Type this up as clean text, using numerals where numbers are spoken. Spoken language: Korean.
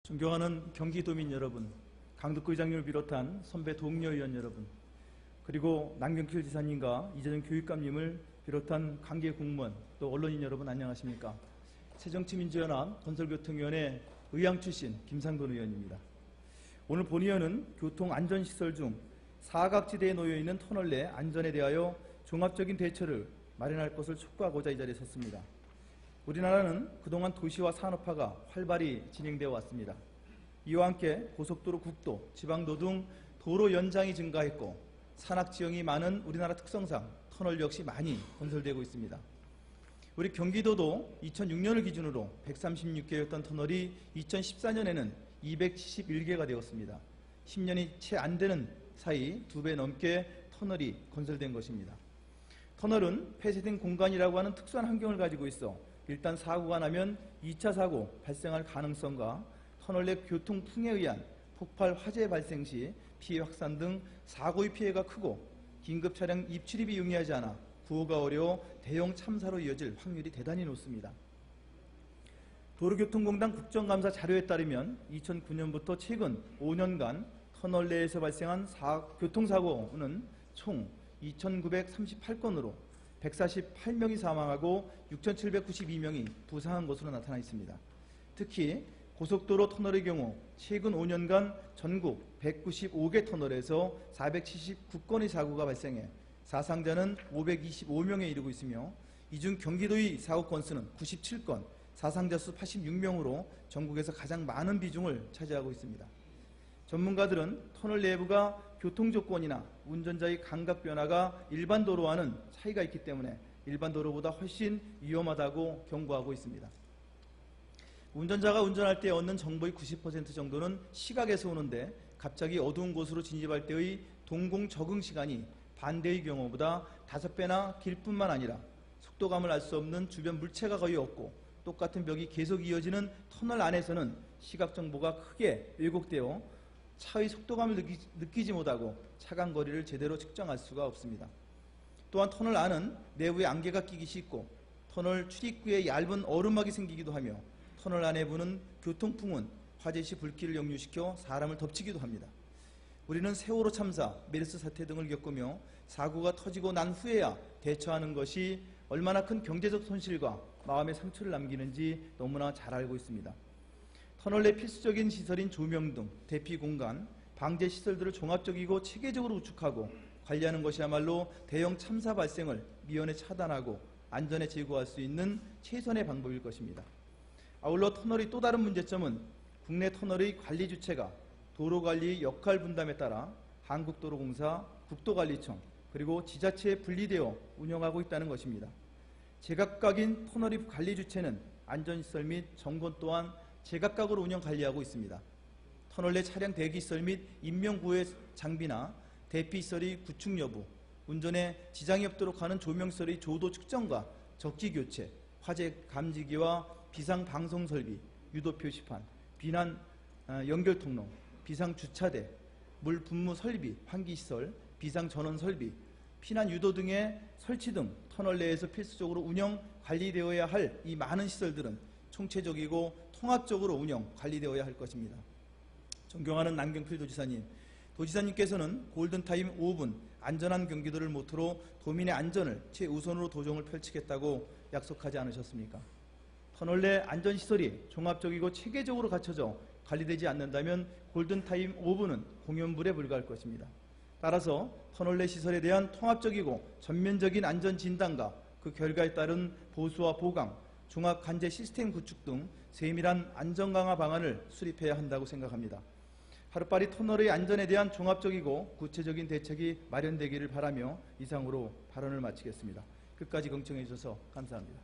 존경하는 경기도민 여러분, 강덕구 의장님을 비롯한 선배 동료 의원 여러분, 그리고 남경필 지사님과 이재정 교육감님을 비롯한 관계 공무원 또 언론인 여러분 안녕하십니까? 새정치민주연합 건설교통위원회 의장 출신 김상돈 의원입니다. 오늘 본의원은 교통안전시설 중 사각지대에 놓여있는 터널 내 안전에 대하여 종합적인 대처를 마련할 것을 촉구하고자 이 자리에 섰습니다. 우리나라는 그동안 도시화 산업화가 활발히 진행되어 왔습니다. 이와 함께 고속도로, 국도, 지방도 등 도로 연장이 증가했고 산악지형이 많은 우리나라 특성상 터널 역시 많이 건설되고 있습니다. 우리 경기도도 2006년을 기준으로 136개였던 터널이 2014년에는 271개가 되었습니다. 10년이 채 안 되는 사이 2배 넘게 터널이 건설된 것입니다. 터널은 폐쇄된 공간이라고 하는 특수한 환경을 가지고 있어 일단 사고가 나면 2차 사고 발생할 가능성과 터널 내 교통풍에 의한 폭발 화재 발생 시 피해 확산 등 사고의 피해가 크고 긴급 차량 입출입이 용이하지 않아 구호가 어려워 대형 참사로 이어질 확률이 대단히 높습니다. 도로교통공단 국정감사 자료에 따르면 2009년부터 최근 5년간 터널 내에서 발생한 교통사고는 총 2,938건으로 148명이 사망하고 6,792명이 부상한 것으로 나타나 있습니다. 특히 고속도로 터널의 경우 최근 5년간 전국 195개 터널에서 479건의 사고가 발생해 사상자는 525명에 이르고 있으며 이 중 경기도의 사고 건수는 97건, 사상자 수 86명으로 전국에서 가장 많은 비중을 차지하고 있습니다. 전문가들은 터널 내부가 교통조건이나 운전자의 감각 변화가 일반 도로와는 차이가 있기 때문에 일반 도로보다 훨씬 위험하다고 경고하고 있습니다. 운전자가 운전할 때 얻는 정보의 90% 정도는 시각에서 오는데 갑자기 어두운 곳으로 진입할 때의 동공 적응 시간이 반대의 경우보다 5배나 길 뿐만 아니라 속도감을 알 수 없는 주변 물체가 거의 없고 똑같은 벽이 계속 이어지는 터널 안에서는 시각 정보가 크게 왜곡되어 차의 속도감을 느끼지 못하고 차간 거리를 제대로 측정할 수가 없습니다. 또한 터널 안은 내부에 안개가 끼기 쉽고 터널 출입구에 얇은 얼음막이 생기기도 하며 터널 안에 부는 교통풍은 화재 시 불길을 역류시켜 사람을 덮치기도 합니다. 우리는 세월호 참사, 메르스 사태 등을 겪으며 사고가 터지고 난 후에야 대처하는 것이 얼마나 큰 경제적 손실과 마음의 상처를 남기는지 너무나 잘 알고 있습니다. 터널 내 필수적인 시설인 조명 등 대피 공간, 방제 시설들을 종합적이고 체계적으로 구축하고 관리하는 것이야말로 대형 참사 발생을 미연에 차단하고 안전에 제고할 수 있는 최선의 방법일 것입니다. 아울러 터널의 또 다른 문제점은 국내 터널의 관리 주체가 도로관리 역할 분담에 따라 한국도로공사, 국도관리청, 그리고 지자체에 분리되어 운영하고 있다는 것입니다. 제각각인 터널의 관리 주체는 안전시설 및 점검 또한 제각각으로 운영 관리하고 있습니다. 터널 내 차량 대기시설 및 인명구호 장비나 대피시설의 구축 여부, 운전에 지장이 없도록 하는 조명시설의 조도 측정과 적기 교체, 화재 감지기와 비상 방송 설비, 유도 표시판, 비난 연결 통로, 비상 주차대, 물 분무 설비, 환기시설, 비상 전원 설비, 피난 유도 등의 설치 등 터널 내에서 필수적으로 운영 관리되어야 할 이 많은 시설들은 총체적이고 통합적으로 운영 관리되어야 할 것입니다. 존경하는 남경필 도지사님, 도지사님께서는 골든타임 5분 안전한 경기도를 모토로 도민의 안전을 최우선으로 도정을 펼치겠다고 약속하지 않으셨습니까? 터널 내 안전시설이 종합적이고 체계적으로 갖춰져 관리되지 않는다면 골든타임 5분은 공연불에 불과할 것입니다. 따라서 터널 내 시설에 대한 통합적이고 전면적인 안전진단과 그 결과에 따른 보수와 보강, 종합관제 시스템 구축 등 세밀한 안전강화 방안을 수립해야 한다고 생각합니다. 하루빨리 터널의 안전에 대한 종합적이고 구체적인 대책이 마련되기를 바라며 이상으로 발언을 마치겠습니다. 끝까지 경청해 주셔서 감사합니다.